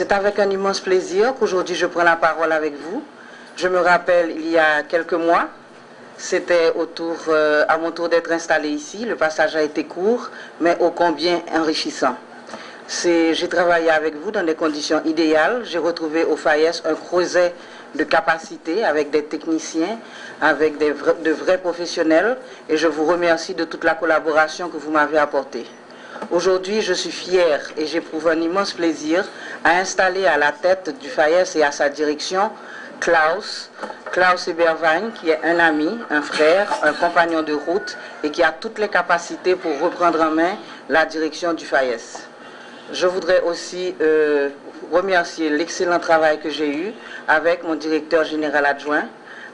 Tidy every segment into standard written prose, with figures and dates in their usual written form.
C'est avec un immense plaisir qu'aujourd'hui je prends la parole avec vous. Je me rappelle, il y a quelques mois, c'était à mon tour d'être installé ici. Le passage a été court, mais ô combien enrichissant. J'ai travaillé avec vous dans des conditions idéales. J'ai retrouvé au FAES un creuset de capacités avec des techniciens, avec de vrais professionnels, et je vous remercie de toute la collaboration que vous m'avez apportée. Aujourd'hui, je suis fière et j'éprouve un immense plaisir à installer à la tête du FAES et à sa direction Klaus Eberwein, qui est un ami, un frère, un compagnon de route et qui a toutes les capacités pour reprendre en main la direction du FAES. Je voudrais aussi remercier l'excellent travail que j'ai eu avec mon directeur général adjoint,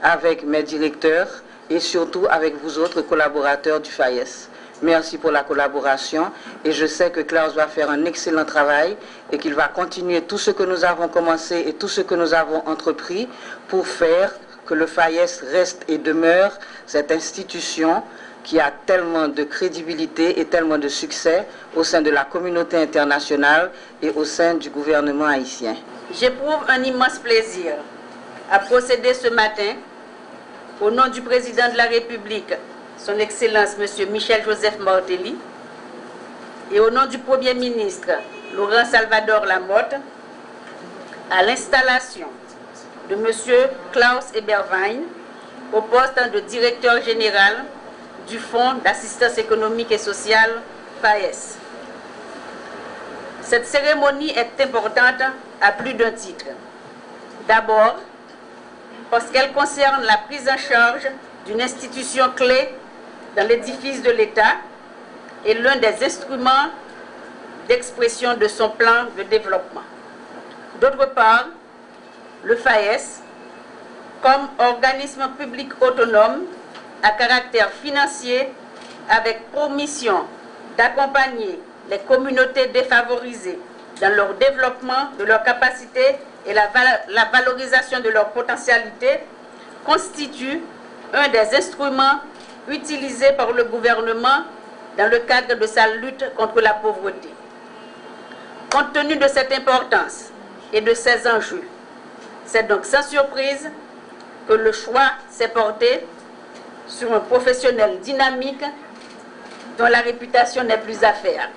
avec mes directeurs et surtout avec vous autres collaborateurs du FAES. Merci pour la collaboration et je sais que Klaus va faire un excellent travail et qu'il va continuer tout ce que nous avons commencé et tout ce que nous avons entrepris pour faire que le FAES reste et demeure cette institution qui a tellement de crédibilité et tellement de succès au sein de la communauté internationale et au sein du gouvernement haïtien. J'éprouve un immense plaisir à procéder ce matin au nom du président de la République, Son Excellence M. Michel-Joseph Martelly, et au nom du Premier ministre Laurent Salvador Lamotte, à l'installation de M. Klaus Eberwein au poste de directeur général du Fonds d'assistance économique et sociale FAES. Cette cérémonie est importante à plus d'un titre. D'abord, parce qu'elle concerne la prise en charge d'une institution clé dans l'édifice de l'État et l'un des instruments d'expression de son plan de développement. D'autre part, le FAES, comme organisme public autonome à caractère financier avec pour mission d'accompagner les communautés défavorisées dans leur développement de leurs capacités et la valorisation de leurs potentialités, constitue un des instruments utilisés par le gouvernement dans le cadre de sa lutte contre la pauvreté. Compte tenu de cette importance et de ces enjeux, c'est donc sans surprise que le choix s'est porté sur un professionnel dynamique dont la réputation n'est plus à faire.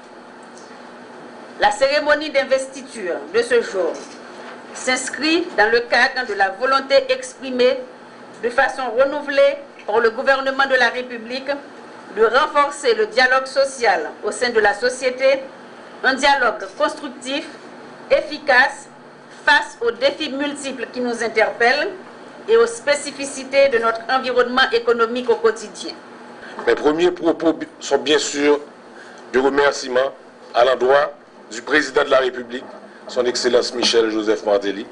La cérémonie d'investiture de ce jour s'inscrit dans le cadre de la volonté exprimée de façon renouvelée par le gouvernement de la République de renforcer le dialogue social au sein de la société, un dialogue constructif, efficace, face aux défis multiples qui nous interpellent et aux spécificités de notre environnement économique au quotidien. Mes premiers propos sont bien sûr de remerciements à l'endroit du président de la République, son Excellence Michel-Joseph Martelly,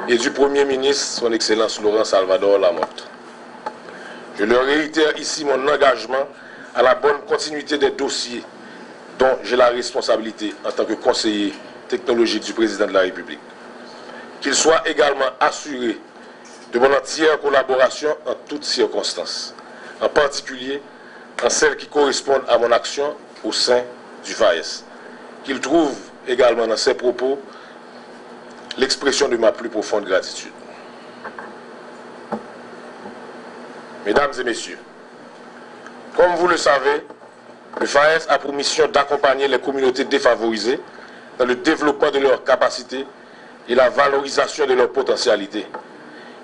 et du Premier ministre, son Excellence Laurent Salvador Lamotte. Je leur réitère ici mon engagement à la bonne continuité des dossiers dont j'ai la responsabilité en tant que conseiller technologique du président de la République. Qu'ils soient également assurés de mon entière collaboration en toutes circonstances, en particulier en celles qui correspondent à mon action au sein du FAES. Qu'ils trouvent également dans ces propos l'expression de ma plus profonde gratitude. Mesdames et messieurs, comme vous le savez, le FAES a pour mission d'accompagner les communautés défavorisées dans le développement de leurs capacités et la valorisation de leurs potentialités.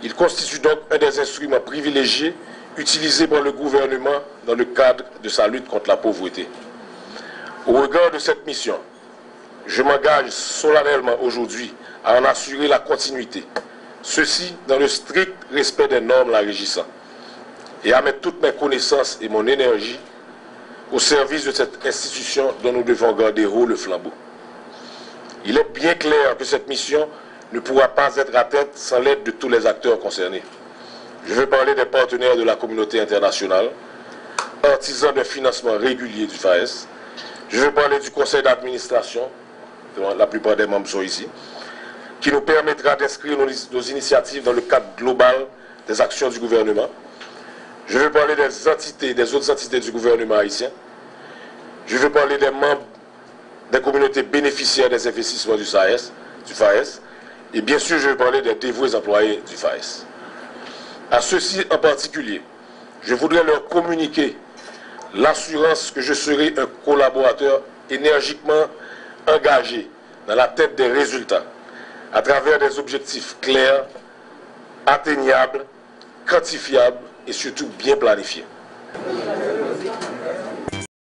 Il constitue donc un des instruments privilégiés utilisés par le gouvernement dans le cadre de sa lutte contre la pauvreté. Au regard de cette mission, je m'engage solennellement aujourd'hui à en assurer la continuité, ceci dans le strict respect des normes la régissant, et à mettre toutes mes connaissances et mon énergie au service de cette institution dont nous devons garder haut le flambeau. Il est bien clair que cette mission ne pourra pas être atteinte sans l'aide de tous les acteurs concernés. Je veux parler des partenaires de la communauté internationale, artisans de financement régulier du FAES. Je veux parler du conseil d'administration, dont la plupart des membres sont ici, qui nous permettra d'inscrire nos initiatives dans le cadre global des actions du gouvernement. Je veux parler des autres entités du gouvernement haïtien. Je veux parler des membres des communautés bénéficiaires des investissements du FAES, du FAES. Et bien sûr, je vais parler des dévoués employés du FAES. À ceux-ci en particulier, je voudrais leur communiquer l'assurance que je serai un collaborateur énergiquement engagé dans la tête des résultats, à travers des objectifs clairs, atteignables, quantifiables et surtout bien planifiés.